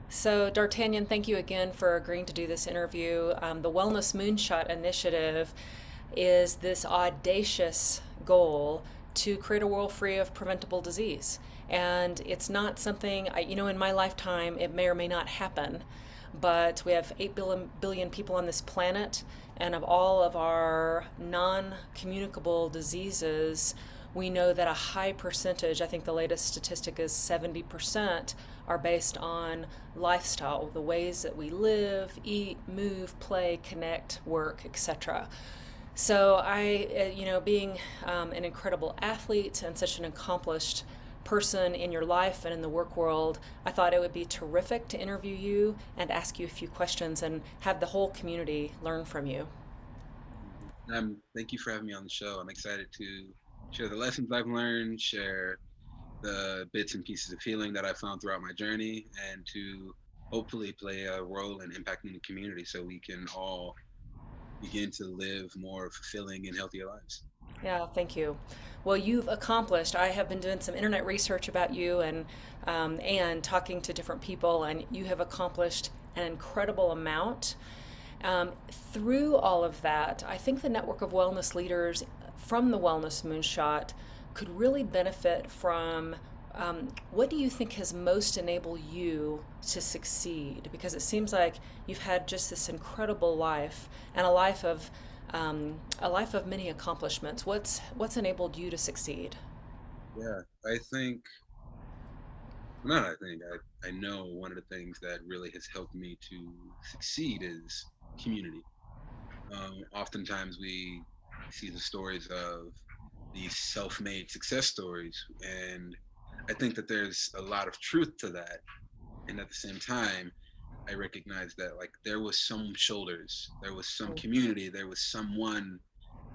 So, Dartagnan, thank you again for agreeing to do this interview. The Wellness Moonshot Initiative is this audacious goal to create a world free of preventable disease. And it's not something, in my lifetime, it may or may not happen, but we have 8 billion people on this planet, and of all of our non communicable diseases, we know that a high percentage, I think the latest statistic is 70%, are based on lifestyle, the ways that we live, eat, move, play, connect, work, etc. So being an incredible athlete and such an accomplished person in your life and in the work world, I thought it would be terrific to interview you and ask you a few questions and have the whole community learn from you. Thank you for having me on the show. I'm excited to share the lessons I've learned, share the bits and pieces of healing that I found throughout my journey, and to hopefully play a role in impacting the community so we can all begin to live more fulfilling and healthier lives. Yeah, thank you. Well, you've accomplished. I have been doing some internet research about you and talking to different people, and you have accomplished an incredible amount. Through all of that, I think the network of wellness leaders from the Wellness Moonshot could really benefit from what do you think has most enabled you to succeed? Because it seems like you've had just this incredible life and a life of many accomplishments. What's enabled you to succeed? Yeah, I think, well, not I think, I know one of the things that really has helped me to succeed is community. Oftentimes we see the stories of these self-made success stories, and I think that there's a lot of truth to that. And at the same time, I recognize that like there was some shoulders, there was some community, there was someone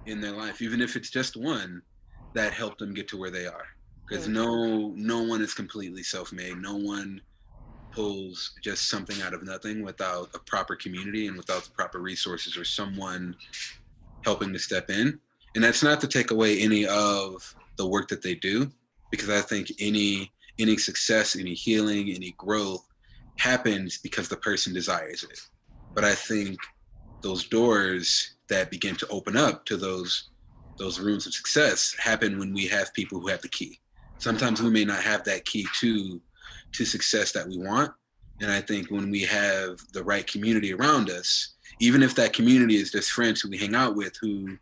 in their life, even if it's just one, that helped them get to where they are. Because Hmm. no one is completely self-made. No one pulls just something out of nothing without a proper community and without the proper resources or someone helping to step in. And that's not to take away any of the work that they do, because I think any success, any healing, any growth happens because the person desires it. But I think those doors that begin to open up to those rooms of success happen when we have people who have the key. Sometimes we may not have that key to success that we want. And I think when we have the right community around us, even if that community is just friends who we hang out with who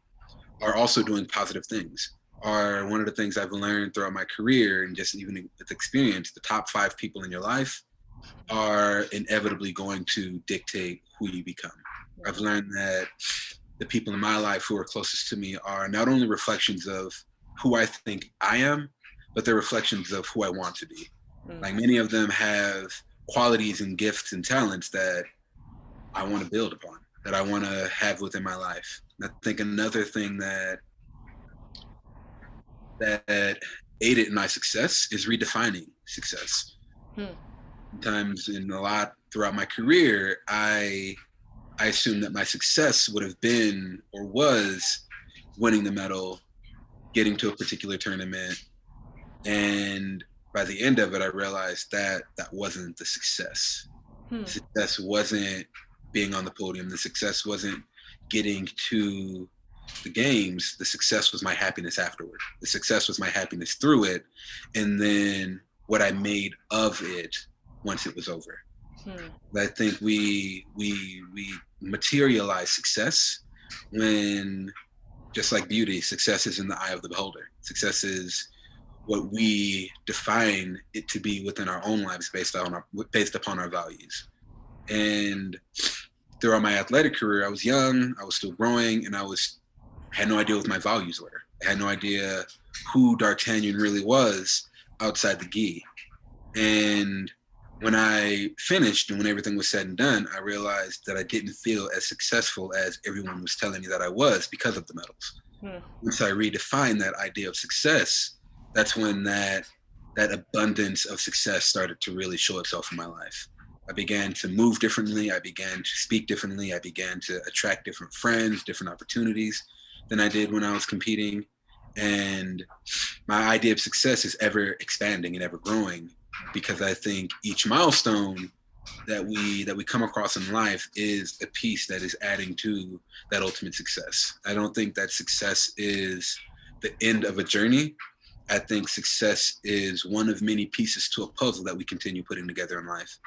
are also doing positive things, are one of the things I've learned throughout my career and just even with experience, the top 5 people in your life are inevitably going to dictate who you become. I've learned that the people in my life who are closest to me are not only reflections of who I think I am, but they're reflections of who I want to be. Hmm. Like many of them have qualities and gifts and talents that I want to build upon, that I want to have within my life. And I think another thing that aided my success is redefining success. Hmm. Sometimes in a lot throughout my career, I assumed that my success would have been or was winning the medal, getting to a particular tournament, and by the end of it, I realized that that wasn't the success. Hmm. The success wasn't being on the podium. The success wasn't getting to the games. The success was my happiness afterward. The success was my happiness through it, and then what I made of it once it was over. Hmm. I think we materialize success when, just like beauty, success is in the eye of the beholder. Success is what we define it to be within our own lives based upon our values. And throughout my athletic career, I was young, I was still growing, and had no idea what my values were. I had no idea who D'Artagnan really was outside the gi. And when I finished and when everything was said and done, I realized that I didn't feel as successful as everyone was telling me that I was because of the medals. Hmm. Once I redefined that idea of success, that's when that abundance of success started to really show itself in my life. I began to move differently. I began to speak differently. I began to attract different friends, different opportunities than I did when I was competing. And my idea of success is ever expanding and ever growing because I think each milestone that we come across in life is a piece that is adding to that ultimate success. I don't think that success is the end of a journey. I think success is one of many pieces to a puzzle that we continue putting together in life.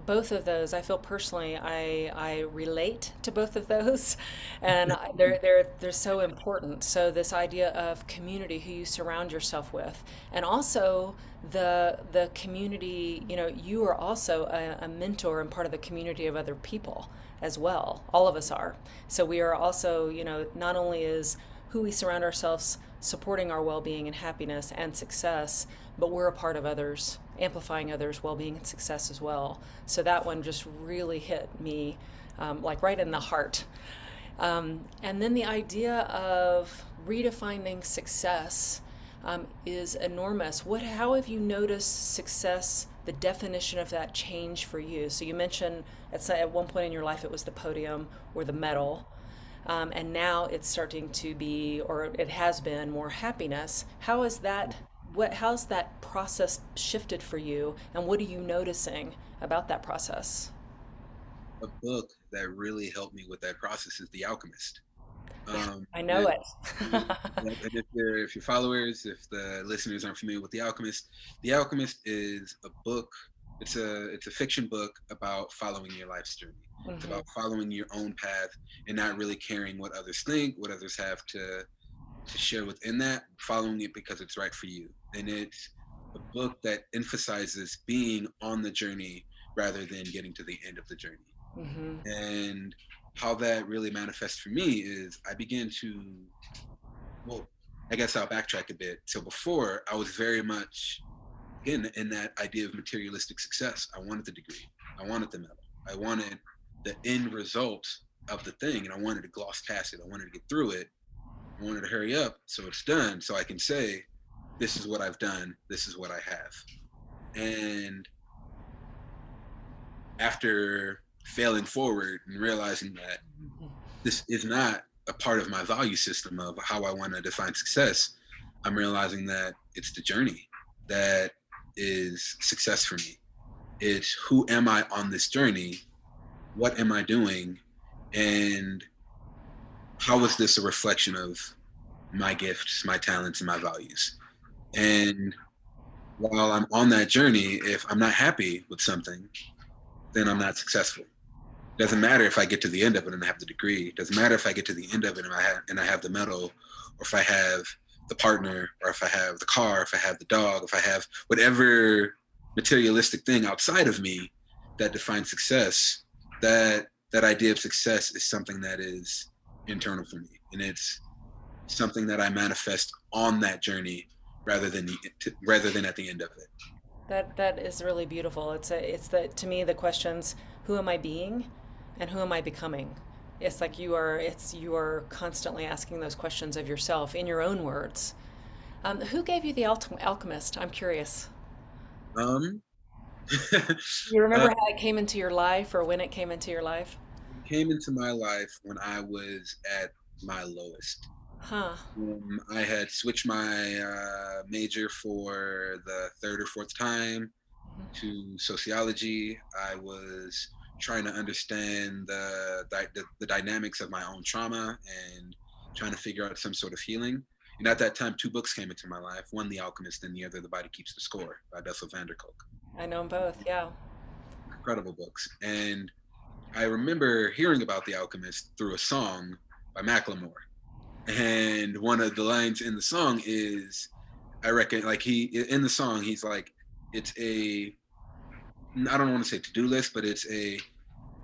Both of those, I feel personally, I relate to both of those, and they're so important. So this idea of community, who you surround yourself with, and also the community. You know, you are also a mentor and part of the community of other people as well. All of us are. So we are also, you know, not only is who we surround ourselves supporting our well-being and happiness and success, but we're a part of others, amplifying others' well-being and success as well. So that one just really hit me, like right in the heart. And then the idea of redefining success is enormous. How have you noticed success, the definition of that change for you? So you mentioned at one point in your life it was the podium or the medal. And now it's starting to be, or it has been, more happiness. How is that? How's that process shifted for you, and what are you noticing about that process? A book that really helped me with that process is The Alchemist. Um, I know if, it. and if your followers, if the listeners aren't familiar with The Alchemist is a book. It's a fiction book about following your life's journey. It's Hmm. about following your own path and not really caring what others think, what others have to share within that, following it because it's right for you. And it's a book that emphasizes being on the journey rather than getting to the end of the journey. Hmm. And how that really manifests for me is I began to, well, I guess I'll backtrack a bit. So before, I was very much, again, in that idea of materialistic success. I wanted the degree, I wanted the medal, I wanted the end result of the thing, and I wanted to gloss past it. I wanted to get through it. I wanted to hurry up so it's done, so I can say, this is what I've done, this is what I have. And after failing forward and realizing that this is not a part of my value system of how I want to define success, I'm realizing that it's the journey that is success for me. It's who am I on this journey? What am I doing? And how is this a reflection of my gifts, my talents, and my values? And while I'm on that journey, if I'm not happy with something, then I'm not successful. Doesn't matter if I get to the end of it and I have the degree. Doesn't matter if I get to the end of it and I have the medal, or if I have the partner, or if I have the car, if I have the dog, if I have whatever materialistic thing outside of me that defines success. That idea of success is something that is internal for me, and it's something that I manifest on that journey rather than at the end of it. That is really beautiful. It's the to me the questions, who am I being, and who am I becoming? It's like you are constantly asking those questions of yourself in your own words. Who gave you the Alchemist? I'm curious. Um, You remember uh, how it came into your life, or when it came into your life? it came into my life when I was at my lowest. Huh. I had switched my major for the third or fourth time to sociology. I was trying to understand the dynamics of my own trauma and trying to figure out some sort of healing. And at that time, two books came into my life: one, The Alchemist, and the other, The Body Keeps the Score by Bessel van der Kolk. I know them both. Yeah. Incredible books. And I remember hearing about The Alchemist through a song by Macklemore. And one of the lines in the song is, I reckon, like in the song, he's like, it's a, I don't want to say to-do list, but it's a,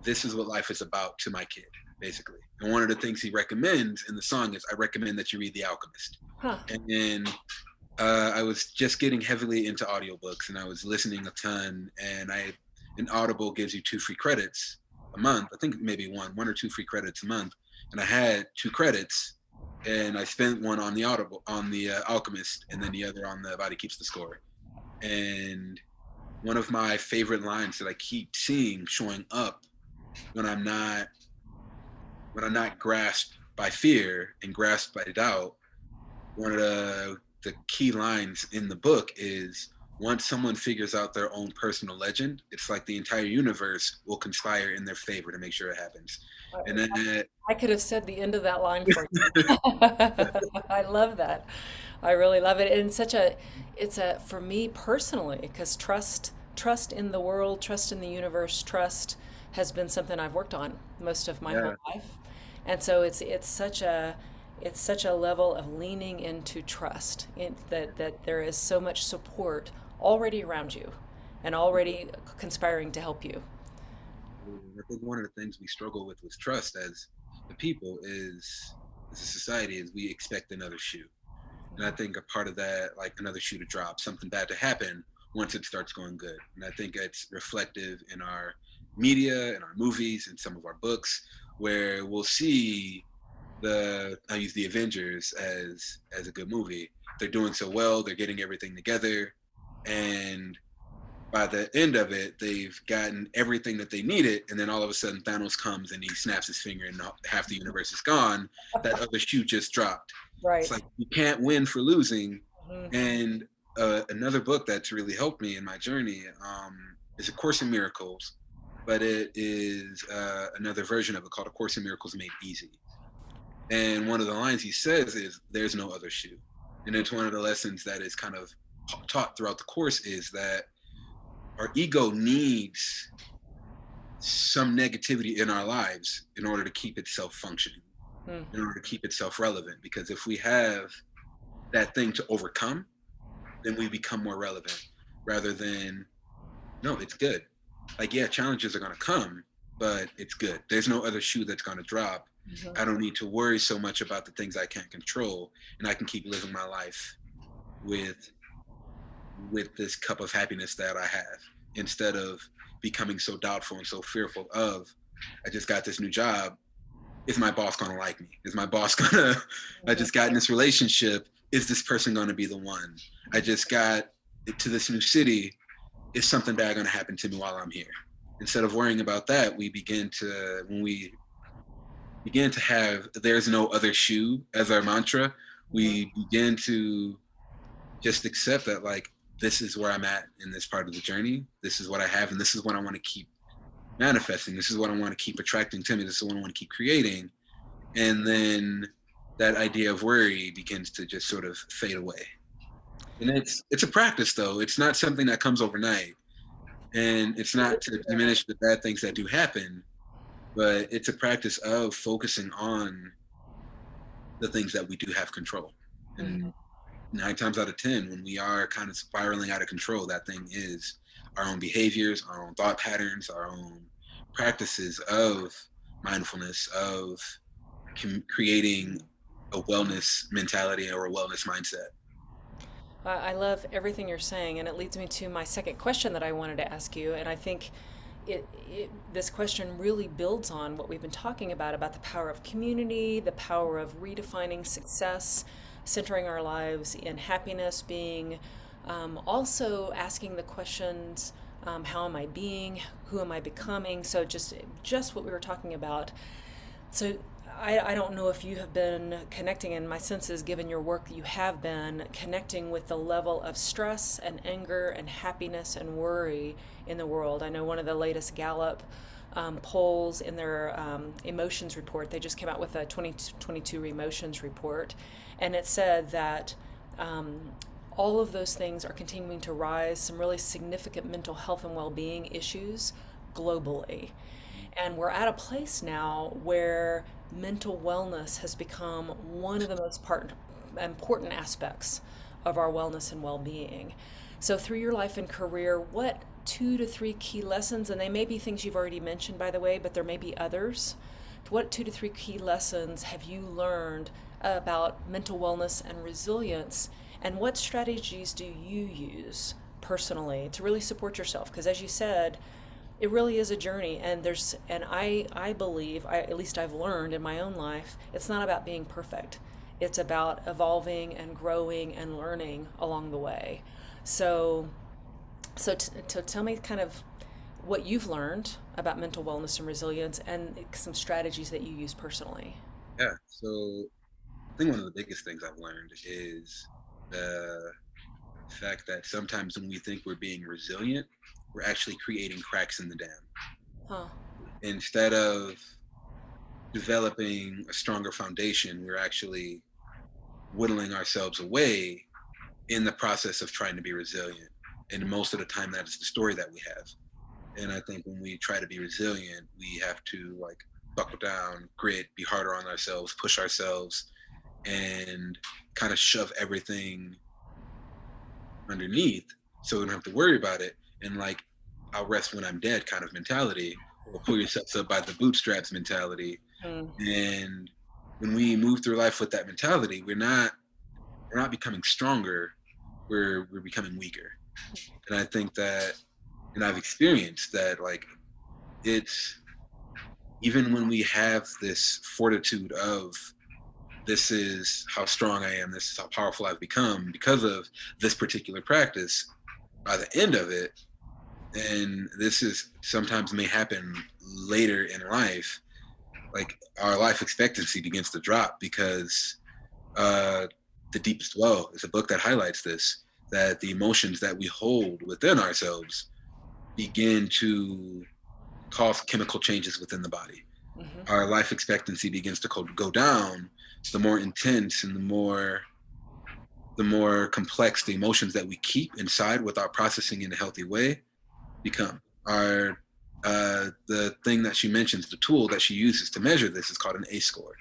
this is what life is about to my kid, basically. And one of the things he recommends in the song is, I recommend that you read The Alchemist. Huh. And then I was just getting heavily into audiobooks, and I was listening a ton. And an Audible gives you 2 free credits a month. I think maybe one or two free credits a month. And I had 2 credits, and I spent one on the Audible, on the Alchemist, and then the other on The Body Keeps the Score. And one of my favorite lines that I keep seeing showing up when I'm not grasped by fear and grasped by doubt, one of the key lines in the book is, once someone figures out their own personal legend, it's like the entire universe will conspire in their favor to make sure it happens. And then I could have said the end of that line for you. I love that. I really love it. And it's a, for me personally, because trust in the world, trust in the universe, trust has been something I've worked on most of my whole yeah, life. And so it's such a level of leaning into trust that there is so much support already around you and already conspiring to help you. I think one of the things we struggle with trust as the people is, as a society, is we expect another shoe. And I think a part of that, like another shoe to drop, something bad to happen once it starts going good. And I think it's reflective in our media, in our movies, in some of our books, where we'll see I use the Avengers as a good movie. They're doing so well, they're getting everything together, and by the end of it, they've gotten everything that they needed, and then all of a sudden Thanos comes and he snaps his finger, and half the universe is gone. That other shoe just dropped. It's Right. like you can't win for losing. Mhm. And another book that's really helped me in my journey is A Course in Miracles, but it is another version of it called A Course in Miracles Made Easy. And one of the lines he says is, "There's no other shoe," and it's one of the lessons that is kind of taught throughout the course is that our ego needs some negativity in our lives in order to keep itself functioning, Mm. in order to keep itself relevant. Because if we have that thing to overcome, then we become more relevant rather than, no, it's good. Like, yeah, challenges are going to come, but it's good. There's no other shoe that's going to drop. Mhm. I don't need to worry so much about the things I can't control, and I can keep living my life with this cup of happiness that I have, instead of becoming so doubtful and so fearful of, I just got this new job. Is my boss gonna like me? Is my boss gonna, I Mhm. just got in this relationship. Is this person gonna be the one? I just got to this new city. Is something bad gonna happen to me while I'm here? Instead of worrying about that, when we begin to have there's no other shoe as our mantra, Mhm. we begin to just accept that, like, this is where I'm at in this part of the journey. This is what I have, and this is what I want to keep manifesting. This is what I want to keep attracting to me. This is what I want to keep creating. And then that idea of worry begins to just sort of fade away. And it's a practice though. It's not something that comes overnight. And it's not to diminish the bad things that do happen, but it's a practice of focusing on the things that we do have control. And Mhm. 9 times out of 10, when we are kind of spiraling out of control, that thing is our own behaviors, our own thought patterns, our own practices of mindfulness, of creating a wellness mentality or a wellness mindset. I love everything you're saying, and it leads me to my second question that I wanted to ask you. And I think this question really builds on what we've been talking about the power of community, the power of redefining success, centering our lives in happiness, being also asking the questions, how am I being, who am I becoming? So just what we were talking about. So I don't know if you have been connecting, in my senses, given your work, that you have been connecting with the level of stress and anger and happiness and worry in the world. I know one of the latest Gallup polls in their emotions report, they just came out with a 2022 emotions report, and it said that all of those things are continuing to rise, some really significant mental health and well being issues globally. And we're at a place now where mental wellness has become one of the most important aspects of our wellness and well being. So, through your life and career, what 2 to 3 key lessons, and they may be things you've already mentioned, by the way, but there may be others. What 2 to 3 key lessons have you learned about mental wellness and resilience, and what strategies do you use personally to really support yourself? Because, as you said, it really is a journey, and I believe, at least I've learned in my own life, it's not about being perfect. It's about evolving and growing and learning along the way. So to tell me kind of what you've learned about mental wellness and resilience, and some strategies that you use personally. Yeah. So I think one of the biggest things I've learned is the The fact that sometimes when we think we're being resilient, we're actually creating cracks in the dam. Huh. Instead of developing a stronger foundation, we're actually whittling ourselves away in the process of trying to be resilient. And most of the time, that is the story that we have. And I think when we try to be resilient, we have to like buckle down, grit, be harder on ourselves, push ourselves, and kind of shove everything underneath so we don't have to worry about it. And like, I'll rest when I'm dead kind of mentality, or pull yourself up by the bootstraps mentality. Mm. And when we move through life with that mentality, we're not becoming stronger, we're becoming weaker. And I think that, and I've experienced that, like, it's even when we have this fortitude of, this is how strong I am, this is how powerful I've become because of this particular practice, by the end of it, and this is sometimes may happen later in life, like our life expectancy begins to drop because uh, the deepest well is a book that highlights this, that the emotions that we hold within ourselves begin to cause chemical changes within the body. Hmm. Our life expectancy begins to go down the more intense and the more complex the emotions that we keep inside without processing in a healthy way become. Our the thing that she mentions, the tool that she uses to measure this is called an ACE score,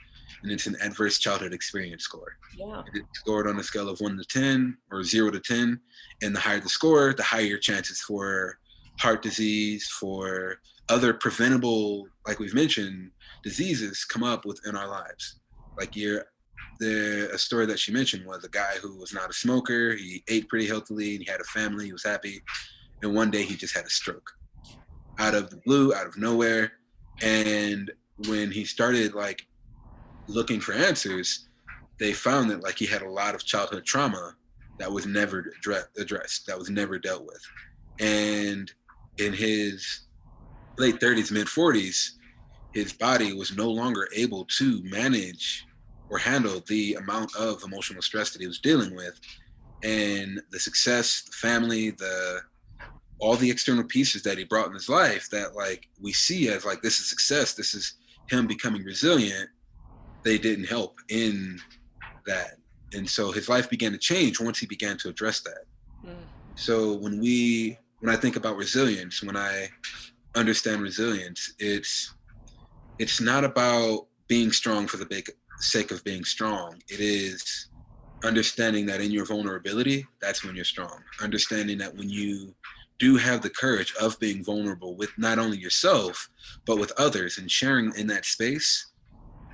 and it's an adverse childhood experience score. Yeah. It's scored on a scale of 1 to 10 or 0 to 10, and the higher the score, the higher your chances for heart disease, for other preventable, like we've mentioned, diseases come up within our lives. Like a story that she mentioned was a guy who was not a smoker. He ate pretty healthily and he had a family. He was happy, and one day he just had a stroke out of the blue, out of nowhere. And when he started like looking for answers, they found that like he had a lot of childhood trauma that was never addressed, that was never dealt with. And in his late 30s, mid 40s, his body was no longer able to manage or handle the amount of emotional stress that he was dealing with. And the success, the family, the all the external pieces that he brought in his life that like we see as like, this is success, this is him becoming resilient, they didn't help in that. And so his life began to change once he began to address that. Mm. So when I think about resilience, when I understand resilience, it's not about being strong for the sake of being strong. It is understanding that in your vulnerability, that's when you're strong. Understanding that when you do have the courage of being vulnerable with not only yourself, but with others, and sharing in that space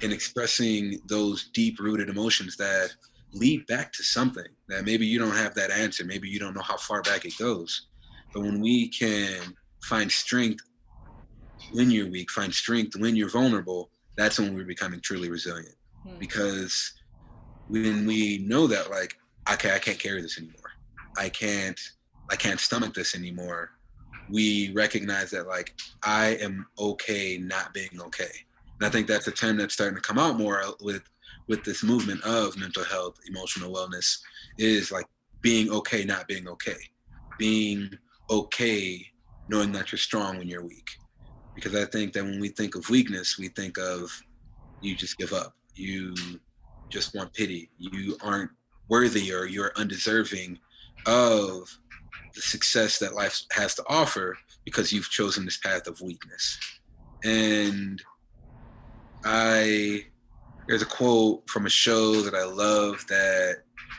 and expressing those deep rooted emotions that lead back to something that maybe you don't have that answer, maybe you don't know how far back it goes. But when we can find strength when you're weak, find strength when you're vulnerable, that's when we're becoming truly resilient. Mm. Because when we know that like, okay, I can't carry this anymore, i can't I can't stomach this anymore, we recognize that like, I am okay not being okay. And I think that's a term that's starting to come out more with this movement of mental health, emotional wellness, is like being okay not being okay, being okay knowing that you're strong when you're weak. Because I think that when we think of weakness, we think of, you just give up, you just want pity, you aren't worthy, or you're undeserving of the success that life has to offer because you've chosen this path of weakness. And I there's a quote from a show that I love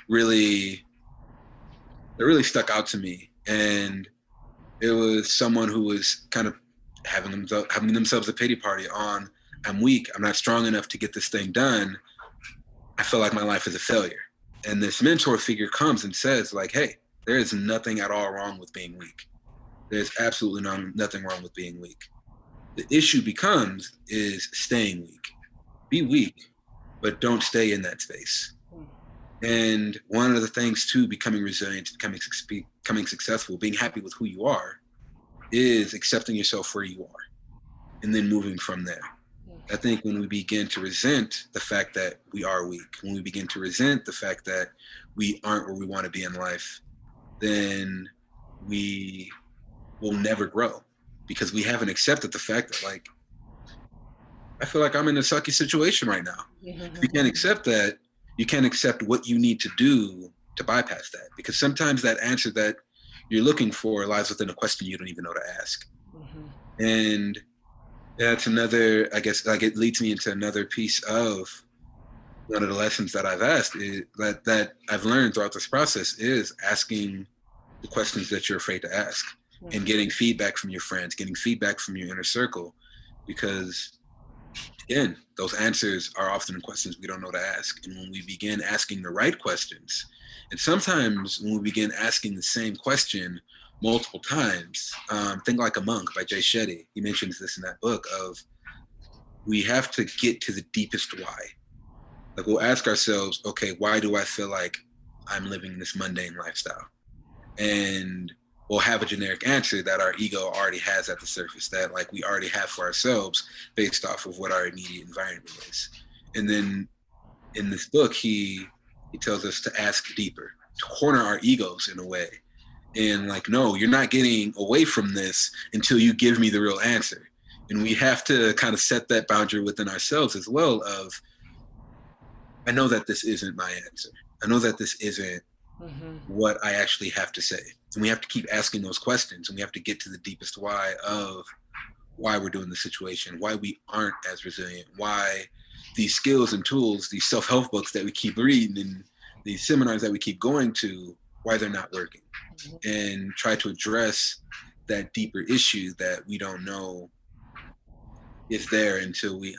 really that really stuck out to me, and it was someone who was kind of having themselves a pity party on, I'm weak, I'm not strong enough to get this thing done, I feel like my life is a failure. And this mentor figure comes and says like, hey, there is nothing at all wrong with being weak. There's absolutely nothing wrong with being weak. The issue becomes is staying weak. Be weak, but don't stay in that space. Mm. And one of the things to becoming resilient, becoming successful, being happy with who you are, is accepting yourself where you are and then moving from there. I Mm. think when we begin to resent the fact that we are weak, when we begin to resent the fact that we aren't where we want to be in life, then we will never grow, because we haven't accepted the fact that, like, I feel like I'm in a sucky situation right now. If you can't accept that, you can't accept what you need to do to bypass that, because sometimes that answer that you're looking for lies within a question you don't even know to ask. And that's another, I guess, like, it leads me into another piece of one of the lessons that I've asked is that I've learned throughout this process is asking the questions that you're afraid to ask, and getting feedback from your friends, getting feedback from your inner circle, because again, those answers are often questions we don't know to ask. And when we begin asking the right questions, and sometimes when we begin asking the same question multiple times, think like a monk by Jay Shetty. He mentions this in that book of, we have to get to the deepest why. Like, we'll ask ourselves, okay, why do I feel like I'm living this mundane lifestyle? And we'll have a generic answer that our ego already has at the surface, that, like, we already have for ourselves based off of what our immediate environment is. And then in this book, he tells us to ask deeper, to corner our egos in a way. And, like, no, you're not getting away from this until you give me the real answer. And we have to kind of set that boundary within ourselves as well of, I know that this isn't my answer. I know that this isn't what I actually have to say. And we have to keep asking those questions, and we have to get to the deepest why of why we're doing the situation, why we aren't as resilient, why these skills and tools, these self-help books that we keep reading and these seminars that we keep going to, why they're not working. And try to address that deeper issue that we don't know is there until we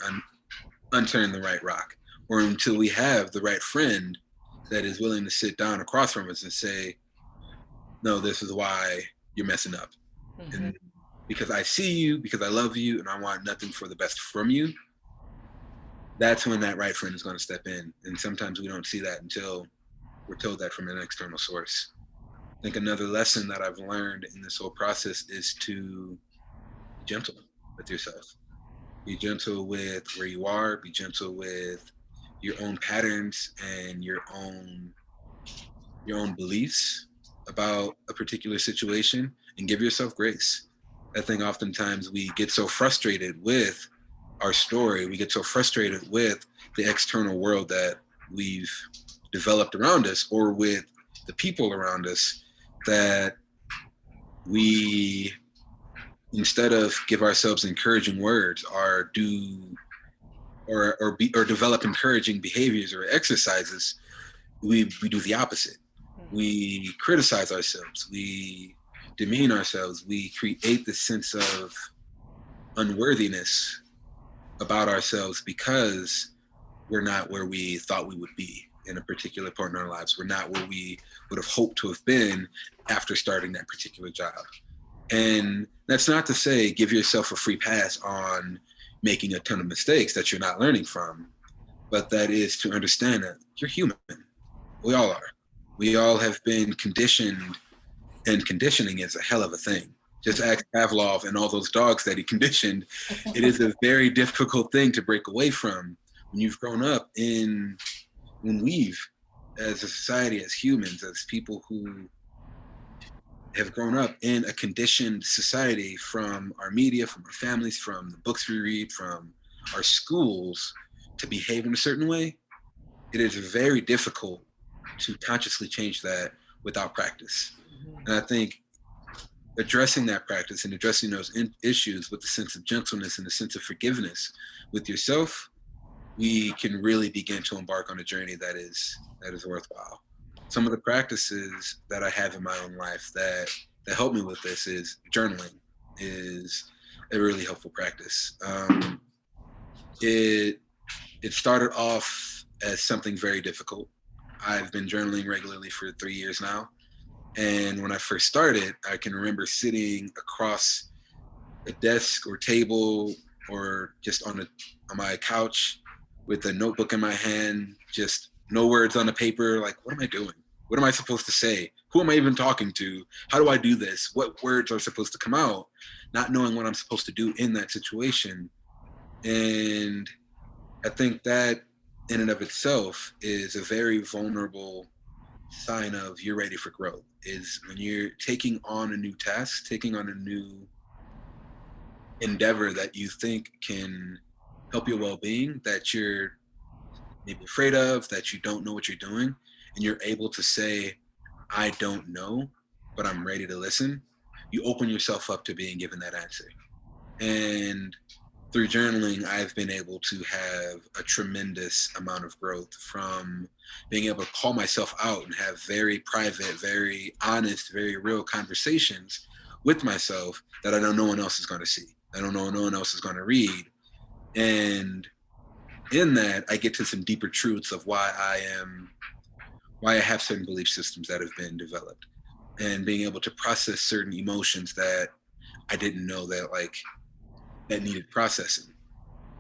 unturn the right rock, or until we have the right friend that is willing to sit down across from us and say, no, this is why you're messing up. And because I see you, because I love you, and I want nothing for the best from you, that's when that right friend is going to step in. And sometimes we don't see that until we're told that from an external source. I think another lesson that I've learned in this whole process is to be gentle with yourself. Be gentle with where you are, be gentle with your own patterns and your own beliefs about a particular situation, and give yourself grace. I think oftentimes we get so frustrated with our story, we get so frustrated with the external world that we've developed around us, or with the people around us, that we, instead of give ourselves encouraging words, or develop encouraging behaviors or exercises, we do the opposite. We criticize ourselves, we demean ourselves, we create this sense of unworthiness about ourselves because we're not where we thought we would be in a particular point in our lives. We're not where we would have hoped to have been after starting that particular job. And that's not to say give yourself a free pass on making a ton of mistakes that you're not learning from, but that is to understand that you're human. We all are. We all have been conditioned, and conditioning is a hell of a thing. Just ask Pavlov and all those dogs that he conditioned. It is a very difficult thing to break away from when you've grown up when we've, as a society, as humans, as people who have grown up in a conditioned society, from our media, from our families, from the books we read, from our schools, to behave in a certain way. It is very difficult to consciously change that without practice. And I think addressing that practice and addressing those issues with a sense of gentleness and a sense of forgiveness with yourself, we can really begin to embark on a journey that is worthwhile. Some of the practices that I have in my own life that help me with this is journaling is a really helpful practice. It started off as something very difficult. I've been journaling regularly for 3 years now. And when I first started, I can remember sitting across a desk or table, or just on my couch with a notebook in my hand, just no words on the paper. Like, what am I doing? What am I supposed to say? Who am I even talking to? How do I do this? What words are supposed to come out? Not knowing what I'm supposed to do in that situation. And I think that in and of itself is a very vulnerable sign of you're ready for growth is when you're taking on a new task, taking on a new endeavor that you think can help your well-being, that you're maybe afraid of, that you don't know what you're doing, and you're able to say, I don't know, but I'm ready to listen. You open yourself up to being given that answer. And through journaling, I've been able to have a tremendous amount of growth from being able to call myself out and have very private, very honest, very real conversations with myself that I know no one else is going to see. I don't know no one else is going to read. And in that, I get to some deeper truths of why I have certain belief systems that have been developed, and being able to process certain emotions that I didn't know that needed processing.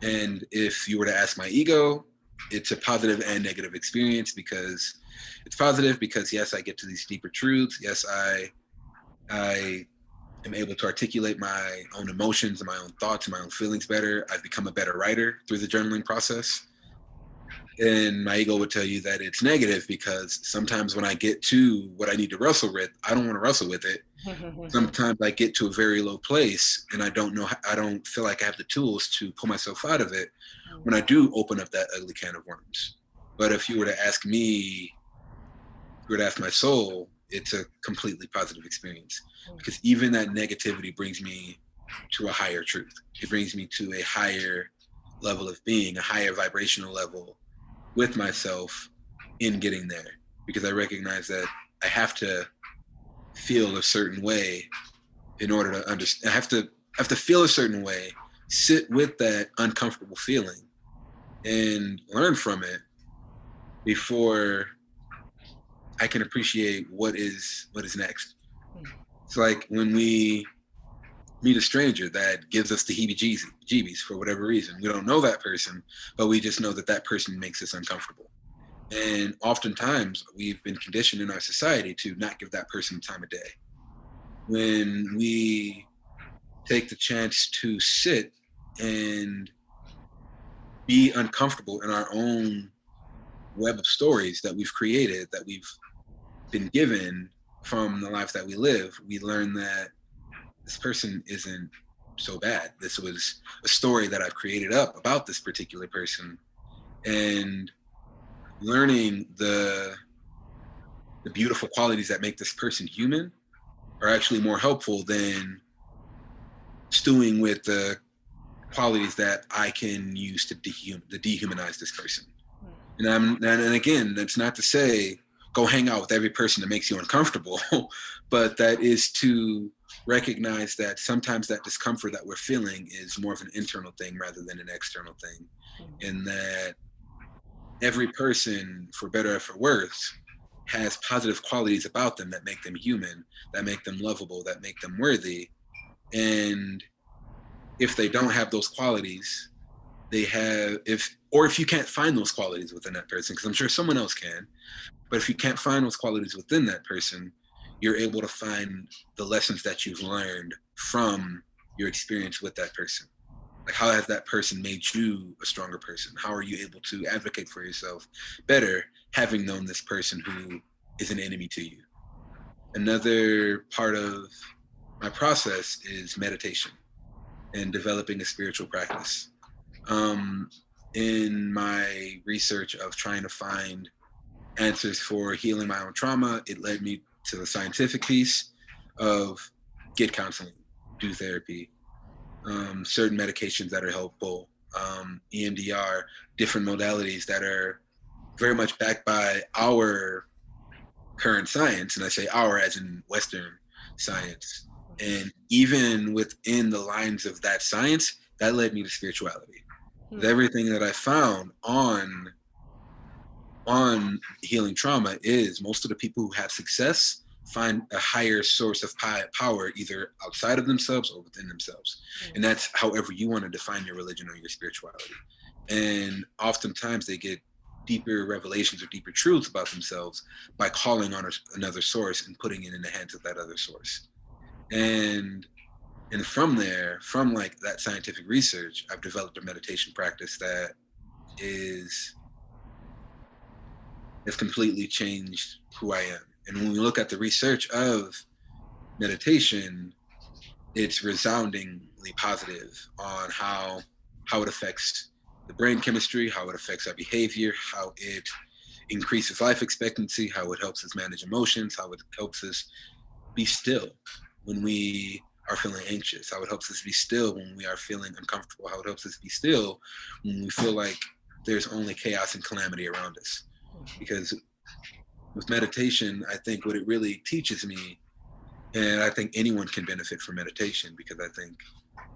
And if you were to ask my ego, it's a positive and negative experience, because it's positive because yes, I get to these deeper truths. Yes, I am able to articulate my own emotions and my own thoughts and my own feelings better. I've become a better writer through the journaling process. And my ego would tell you that it's negative because sometimes when I get to what I need to wrestle with, I don't want to wrestle with it. Sometimes I get to a very low place and I don't feel like I have the tools to pull myself out of it when I do open up that ugly can of worms. But if you were to ask me, if you were to ask my soul, it's a completely positive experience, because even that negativity brings me to a higher truth. It brings me to a higher level of being, a higher vibrational level with myself in getting there, because I recognize that I have to feel a certain way in order to understand. I have to feel a certain way, sit with that uncomfortable feeling and learn from it before I can appreciate what is next. It's like when we meet a stranger that gives us the heebie-jeebies for whatever reason. We don't know that person, but we just know that that person makes us uncomfortable. And oftentimes we've been conditioned in our society to not give that person time of day. When we take the chance to sit and be uncomfortable in our own web of stories that we've created, that we've been given from the life that we live, we learn that this person isn't so bad. This was a story that I've created up about this particular person. And learning the beautiful qualities that make this person human are actually more helpful than stewing with the qualities that I can use to dehumanize this person. And again, that's not to say go hang out with every person that makes you uncomfortable, but that is to recognize that sometimes that discomfort that we're feeling is more of an internal thing rather than an external thing. And that every person, for better or for worse, has positive qualities about them that make them human, that make them lovable, that make them worthy. And if they don't have those qualities, if you can't find those qualities within that person, because I'm sure someone else can, but if you can't find those qualities within that person, you're able to find the lessons that you've learned from your experience with that person. Like, how has that person made you a stronger person? How are you able to advocate for yourself better, having known this person who is an enemy to you? Another part of my process is meditation and developing a spiritual practice. In my research of trying to find answers for healing my own trauma, it led me to the scientific piece of get counseling, do therapy, certain medications that are helpful, EMDR, different modalities that are very much backed by our current science. And I say our as in Western science. And even within the lines of that science, that led me to spirituality. With everything that I found on healing trauma is most of the people who have success find a higher source of power either outside of themselves or within themselves. And that's however you want to define your religion or your spirituality. And oftentimes they get deeper revelations or deeper truths about themselves by calling on another source and putting it in the hands of that other source. And from there, from like that scientific research, I've developed a meditation practice that has completely changed who I am. And when we look at the research of meditation, it's resoundingly positive on how it affects the brain chemistry, how it affects our behavior, how it increases life expectancy, how it helps us manage emotions, how it helps us be still when we are feeling anxious, how it helps us be still when we are feeling uncomfortable, how it helps us be still when we feel like there's only chaos and calamity around us. Because with meditation, I think what it really teaches me, and I think anyone can benefit from meditation, because I think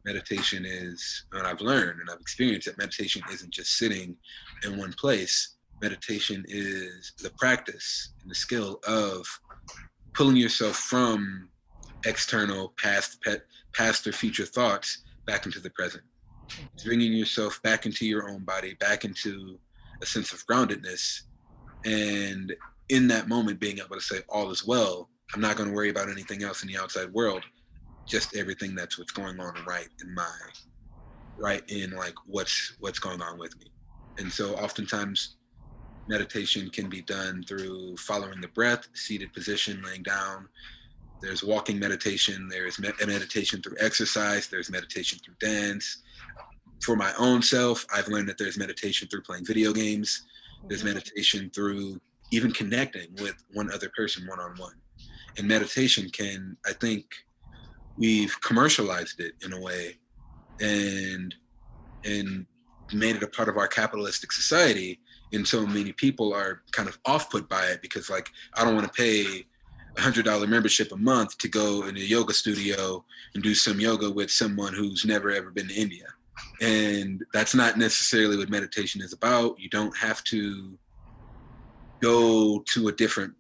meditation is, and I've learned and I've experienced that meditation isn't just sitting in one place. Meditation is the practice and the skill of pulling yourself from external past or future thoughts back into the present. It's bringing yourself back into your own body, back into a sense of groundedness, and in that moment being able to say all is well. I'm not going to worry about anything else in the outside world, just everything that's what's going on right in like what's going on with me. And so oftentimes meditation can be done through following the breath, seated position, laying down. There's walking meditation, there's meditation through exercise, there's meditation through dance. For my own self, I've learned that there's meditation through playing video games, there's meditation through even connecting with one other person one-on-one. And meditation can, I think we've commercialized it in a way and made it a part of our capitalistic society. And so many people are kind of off-put by it because, like, I don't want to pay $100 membership a month to go in a yoga studio and do some yoga with someone who's never ever been to India. And that's not necessarily what meditation is about. You don't have to go to a different,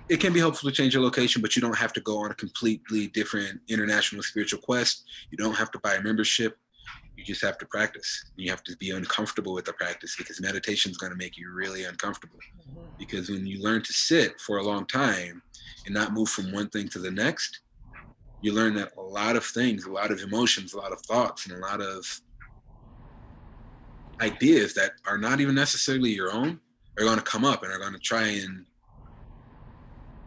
it can be helpful to change your location, but you don't have to go on a completely different international spiritual quest. You don't have to buy a membership. You just have to practice. You have to be uncomfortable with the practice, because meditation is going to make you really uncomfortable. Because when you learn to sit for a long time and not move from one thing to the next, you learn that a lot of things, a lot of emotions, a lot of thoughts, and a lot of ideas that are not even necessarily your own are going to come up and are going to try and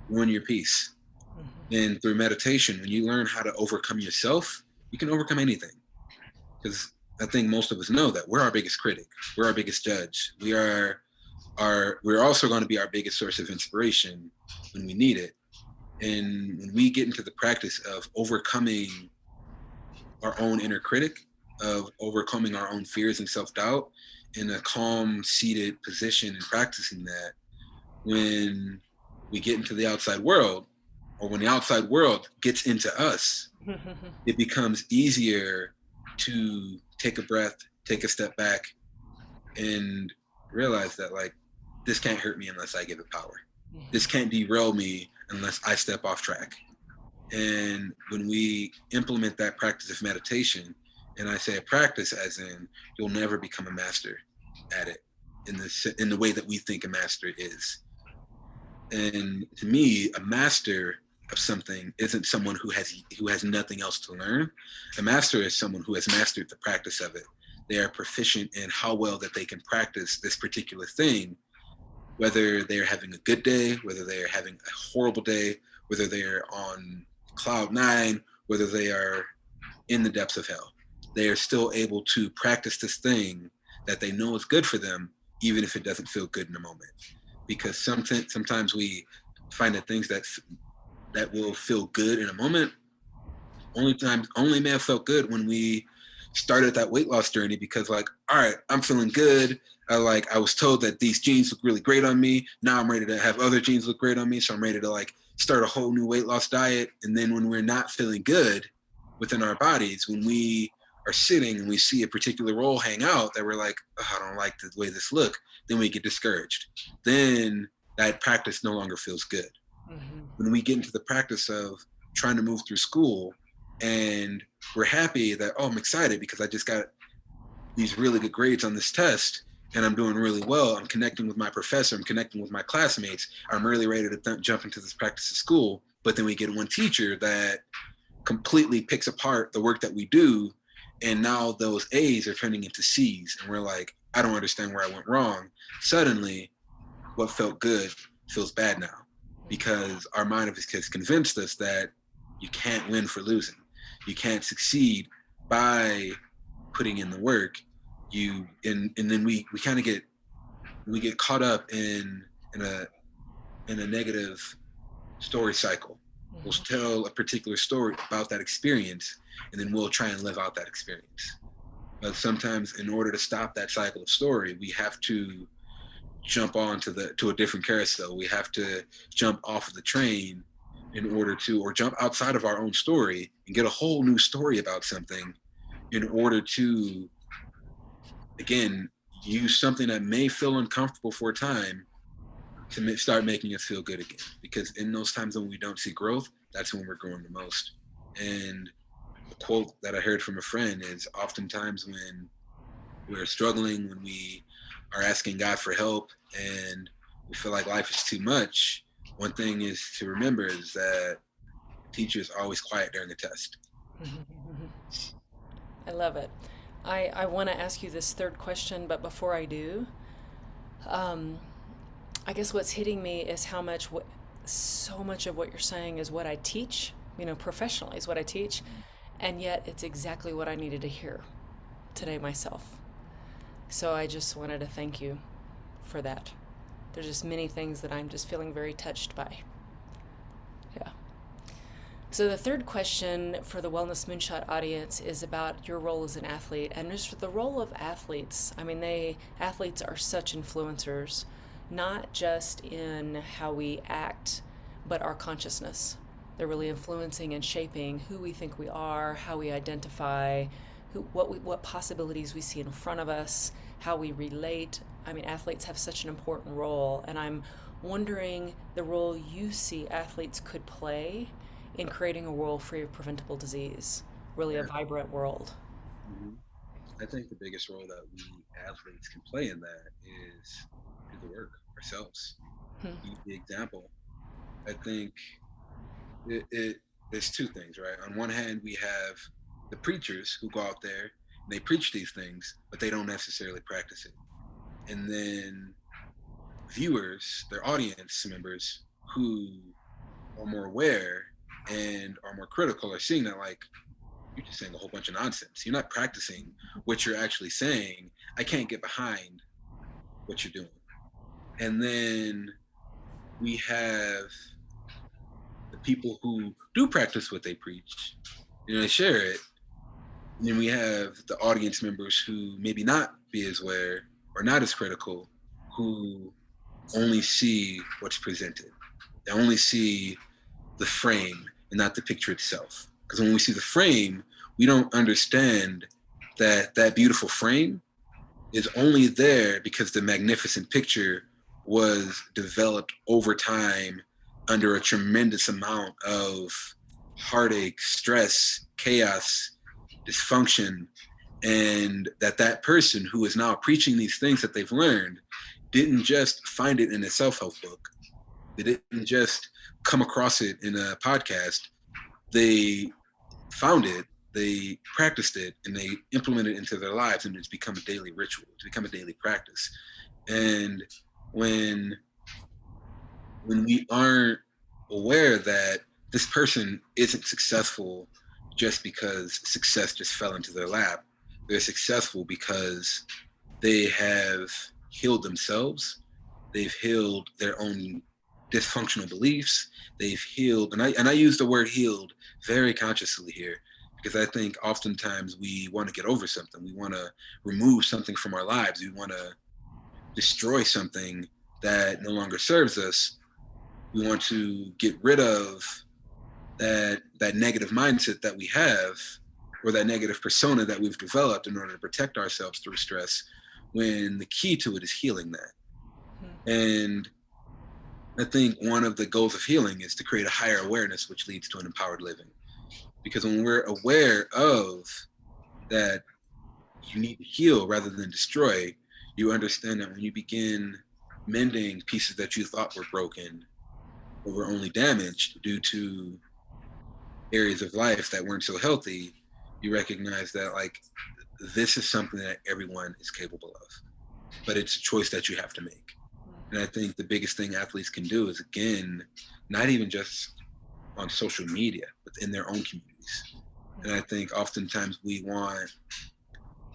ruin your peace. And through meditation, when you learn how to overcome yourself, you can overcome anything. Because I think most of us know that we're our biggest critic, we're our biggest judge. We're also going to be our biggest source of inspiration when we need it. And when we get into the practice of overcoming our own inner critic, of overcoming our own fears and self-doubt in a calm, seated position and practicing that, when we get into the outside world, or when the outside world gets into us, it becomes easier to take a breath, take a step back, and realize that, like, this can't hurt me unless I give it power. This can't derail me unless I step off track. And when we implement that practice of meditation, and I say a practice as in you'll never become a master at it in the way that we think a master is. And to me, a master of something isn't someone who has nothing else to learn. A master is someone who has mastered the practice of it. They are proficient in how well that they can practice this particular thing, whether they're having a good day, whether they're having a horrible day, whether they're on cloud nine, whether they are in the depths of hell. They are still able to practice this thing that they know is good for them, even if it doesn't feel good in the moment. Because sometimes we find that things that will feel good in a moment only may have felt good when we started that weight loss journey, because, like, all right, I'm feeling good. I was told that these jeans look really great on me. Now I'm ready to have other jeans look great on me. So I'm ready to, like, start a whole new weight loss diet. And then when we're not feeling good within our bodies, when we are sitting and we see a particular roll hang out that we're like, oh, I don't like the way this look, then we get discouraged. Then that practice no longer feels good. When we get into the practice of trying to move through school and we're happy that, oh, I'm excited because I just got these really good grades on this test and I'm doing really well. I'm connecting with my professor. I'm connecting with my classmates. I'm really ready to jump into this practice of school. But then we get one teacher that completely picks apart the work that we do. And now those A's are turning into C's. And we're like, I don't understand where I went wrong. Suddenly, what felt good feels bad now, because our mind has convinced us that you can't win for losing. You can't succeed by putting in the work. And then we kind of get caught up in a negative story cycle. We'll tell a particular story about that experience, and then we'll try and live out that experience. But sometimes, in order to stop that cycle of story, we have to jump on to a different carousel. We have to jump off of the train in order to, or jump outside of our own story and get a whole new story about something, in order to, again, use something that may feel uncomfortable for a time to start making us feel good again. Because in those times when we don't see growth, that's when we're growing the most. And a quote that I heard from a friend is, oftentimes when we're struggling, when we are asking God for help and we feel like life is too much, one thing is to remember is that the teacher is always quiet during the test. I love it. I want to ask you this third question, but before I do, um, I guess what's hitting me is how much, so much of what you're saying is what I teach, professionally is what I teach, and yet it's exactly what I needed to hear today myself. So I just wanted to thank you for that. There's just many things that I'm just feeling very touched by. Yeah. So the third question for the Wellness Moonshot audience is about your role as an athlete, and just the role of athletes. I mean, athletes are such influencers, not just in how we act, but our consciousness. They're really influencing and shaping who we think we are, how we identify, what possibilities we see in front of us, how we relate. I mean, athletes have such an important role, and I'm wondering the role you see athletes could play in creating a world free of preventable disease, really a Yeah. vibrant world. hmm I think the biggest role that we athletes can play in that is do the work ourselves. Hmm. Be the example. I think it there's two things, right? On one hand, we have the preachers who go out there and they preach these things, but they don't necessarily practice it. And then viewers, their audience members who are more aware and are more critical, are seeing that, like, you're just saying a whole bunch of nonsense. You're not practicing what you're actually saying. I can't get behind what you're doing. And then we have the people who do practice what they preach, they share it. And then we have the audience members who maybe not be as aware or not as critical, who only see what's presented. They only see the frame and not the picture itself. Because when we see the frame, we don't understand that that beautiful frame is only there because the magnificent picture was developed over time under a tremendous amount of heartache, stress, chaos, dysfunction, and that person who is now preaching these things that they've learned didn't just find it in a self-help book. They didn't just come across it in a podcast. They found it, they practiced it, and they implemented it into their lives, and it's become a daily ritual. It's become a daily practice. And when we aren't aware that this person isn't successful just because success just fell into their lap, they're successful because they have healed themselves, they've healed their own dysfunctional beliefs, they've healed, and I use the word healed very consciously here, because I think oftentimes we want to get over something, we want to remove something from our lives, we want to destroy something that no longer serves us, we want to get rid of that negative mindset that we have, or that negative persona that we've developed in order to protect ourselves through stress, when the key to it is healing that. And I think one of the goals of healing is to create a higher awareness, which leads to an empowered living. Because when we're aware of that you need to heal rather than destroy, you understand that when you begin mending pieces that you thought were broken or were only damaged due to areas of life that weren't so healthy, you recognize that, like, this is something that everyone is capable of, but it's a choice that you have to make. And I think the biggest thing athletes can do is, again, not even just on social media, but in their own communities. And I think oftentimes we want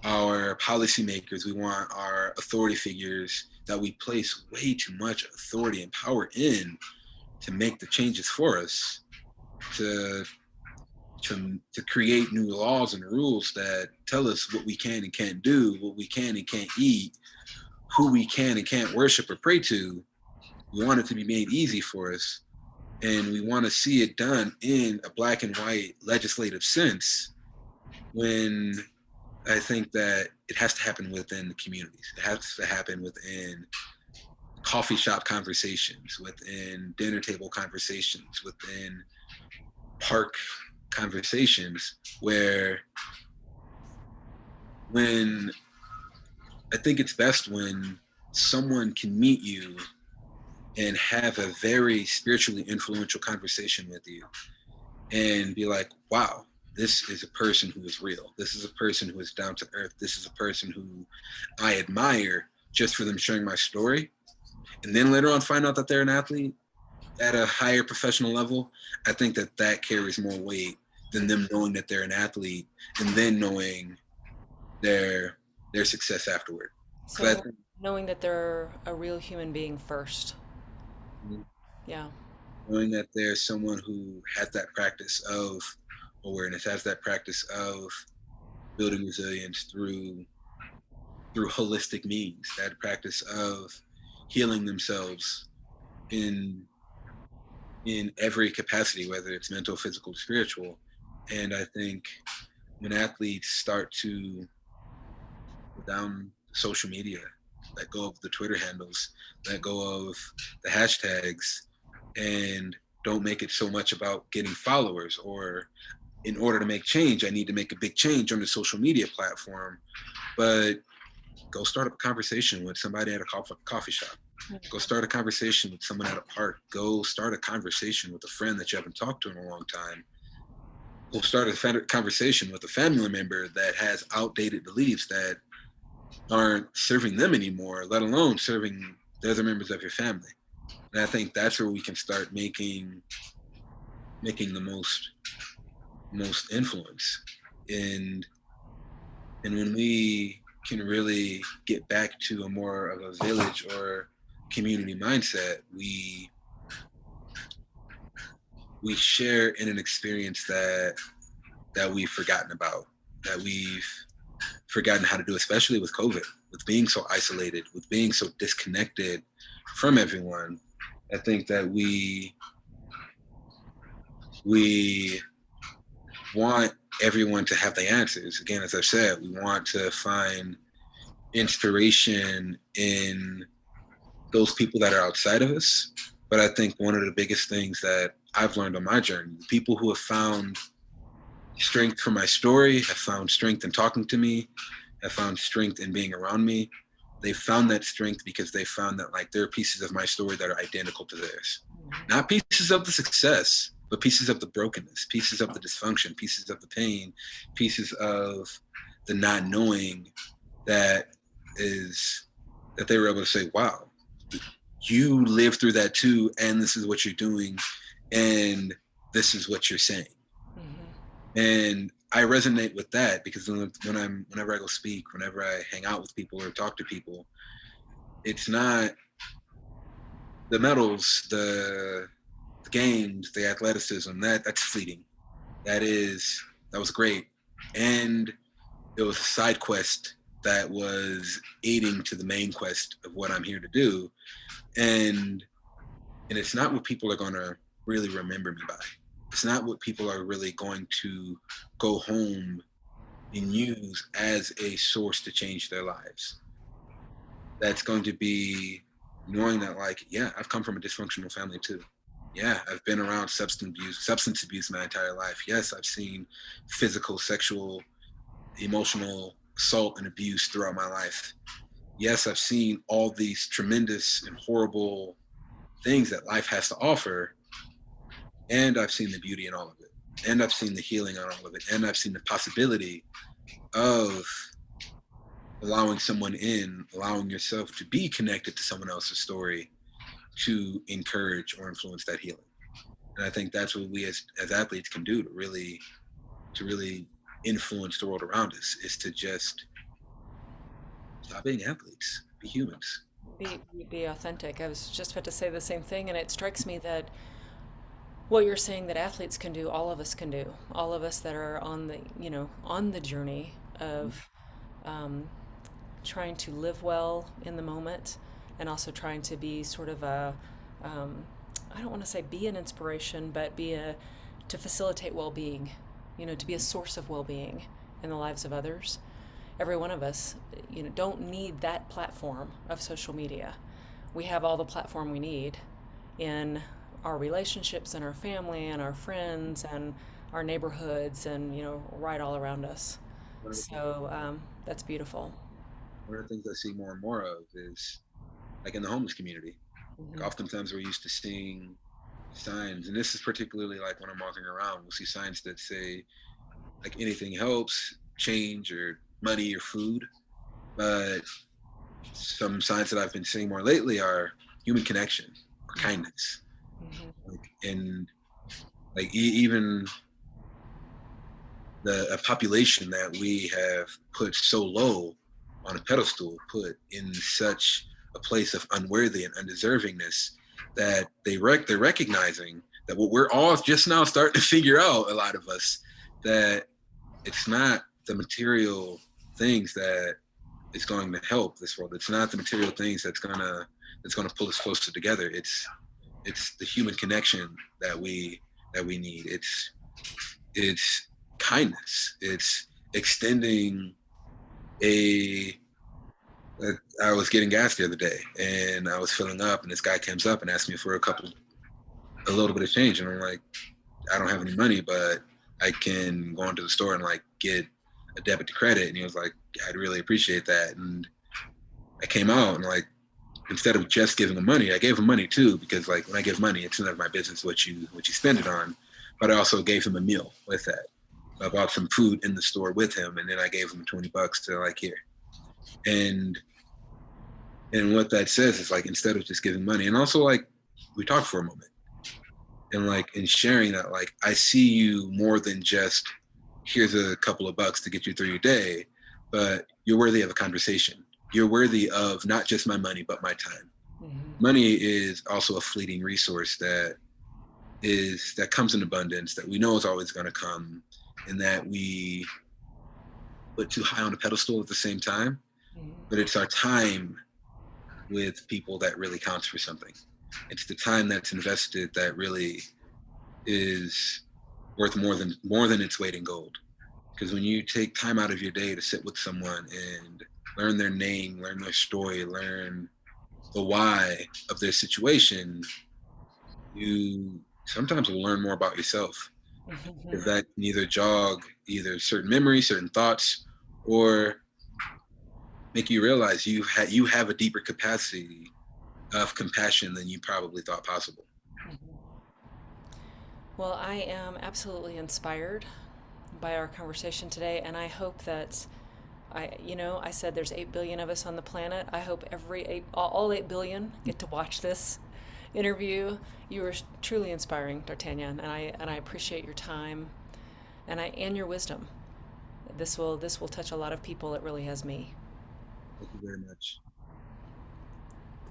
our policymakers, we want our authority figures that we place way too much authority and power in to make the changes for us, to to create new laws and rules that tell us what we can and can't do, what we can and can't eat, who we can and can't worship or pray to. We want it to be made easy for us, and we want to see it done in a black and white legislative sense, when I think that it has to happen within the communities. It has to happen within coffee shop conversations, within dinner table conversations, within park conversations, where when I think it's best when someone can meet you and have a very spiritually influential conversation with you and be like, wow, this is a person who is real. This is a person who is down to earth. This is a person who I admire just for them sharing my story. And then later on find out that they're an athlete at a higher professional level. I think that that carries more weight than them knowing that they're an athlete and then knowing their success afterward. So I So think, knowing that they're a real human being first. Yeah. knowing that there's someone who has that practice of awareness, has that practice of building resilience through holistic means, that practice of healing themselves in every capacity, whether it's mental, physical, spiritual. And I think when athletes start to go down social media, let go of the Twitter handles, let go of the hashtags, and don't make it so much about getting followers, or in order to make change, I need to make a big change on the social media platform. But go start up a conversation with somebody at a coffee shop. Go start a conversation with someone at a park. Go start a conversation with a friend that you haven't talked to in a long time. Go start a conversation with a family member that has outdated beliefs that aren't serving them anymore, let alone serving the other members of your family. And I think that's where we can start making the most influence. And when we can really get back to a more of a village or community mindset, we share in an experience that we've forgotten about, that we've forgotten how to do, especially with COVID, with being so isolated, with being so disconnected from everyone. I think that we want everyone to have the answers. Again, as I've said, we want to find inspiration in those people that are outside of us. But I think one of the biggest things that I've learned on my journey, the people who have found strength from my story, have found strength in talking to me, have found strength in being around me. They found that strength because they found that, like, there are pieces of my story that are identical to theirs. Not pieces of the success, but pieces of the brokenness, pieces of the dysfunction, pieces of the pain, pieces of the not knowing that they were able to say, wow, you lived through that too, and this is what you're doing, and this is what you're saying. And I resonate with that because whenever I go speak, whenever I hang out with people or talk to people, it's not the medals, the games, the athleticism, that's fleeting. That was great. And it was a side quest that was aiding to the main quest of what I'm here to do. And it's not what people are gonna really remember me by. It's not what people are really going to go home and use as a source to change their lives. That's going to be knowing that, like, yeah, I've come from a dysfunctional family too. Yeah, I've been around substance abuse my entire life. Yes, I've seen physical, sexual, emotional assault and abuse throughout my life. Yes, I've seen all these tremendous and horrible things that life has to offer, and I've seen the beauty in all of it, and I've seen the healing on all of it, and I've seen the possibility of allowing someone in, allowing yourself to be connected to someone else's story to encourage or influence that healing. And I think that's what we as athletes can do to really influence the world around us, is to just stop being athletes, be humans. Be authentic. I was just about to say the same thing, and it strikes me that what you're saying that athletes can do, all of us can do. All of us that are on the, on the journey of um, trying to live well in the moment, and also trying to be sort of um, I don't want to say be an inspiration, but to facilitate well-being, to be a source of well-being in the lives of others. Every one of us, don't need that platform of social media. We have all the platform we need in our relationships and our family and our friends and our neighborhoods and, right all around us. One of the things, So that's beautiful. one of the things I see more and more of is like in the homeless community. Like Hmm. oftentimes we're used to seeing signs, and this is particularly like when I'm walking around, we'll see signs that say like anything helps, change or money or food. But some signs that I've been seeing more lately are human connection or kindness. Hmm. Like and like even the a population that we have put so low on a pedestal, put in such a place of unworthy and undeservingness, that they're recognizing that what we're all just now starting to figure out, a lot of us, that it's not the material things that is going to help this world. It's not the material things that's gonna pull us closer together. It's the human connection that we need. It's kindness. It's extending a. I was getting gas the other day, and I was filling up, and this guy comes up and asks me for a little bit of change, and I'm like, I don't have any money, but I can go into the store and like get a debit to credit. And he was like, I'd really appreciate that. And I came out and like, instead of just giving him money, I gave him money too, because like when I give money, it's none of my business what you spend it on. But I also gave him a meal with that. I bought some food in the store with him, and then I gave him $20 to like here. And what that says is like, instead of just giving money, and also like we talked for a moment, and like in sharing that, like I see you more than just here's a couple of bucks to get you through your day, but you're worthy of a conversation. You're worthy of not just my money, but my time. Hmm. Money is also a fleeting resource that comes in abundance, that we know is always going to come, and that we put too high on a pedestal at the same time. But it's our time with people that really counts for something. It's the time that's invested that really is worth more than its weight in gold. Because when you take time out of your day to sit with someone and learn their name, learn their story, learn the why of their situation, you sometimes will learn more about yourself. Hmm. Because that can either jog either certain memories, certain thoughts, or make you realize you have a deeper capacity of compassion than you probably thought possible. Well, I am absolutely inspired by our conversation today, and I hope that I said there's 8 billion of us on the planet. I hope all 8 billion get to watch this interview. You were truly inspiring, D'Artagnan, and I appreciate your time and your wisdom. This will touch a lot of people. It really has me. Thank you very much.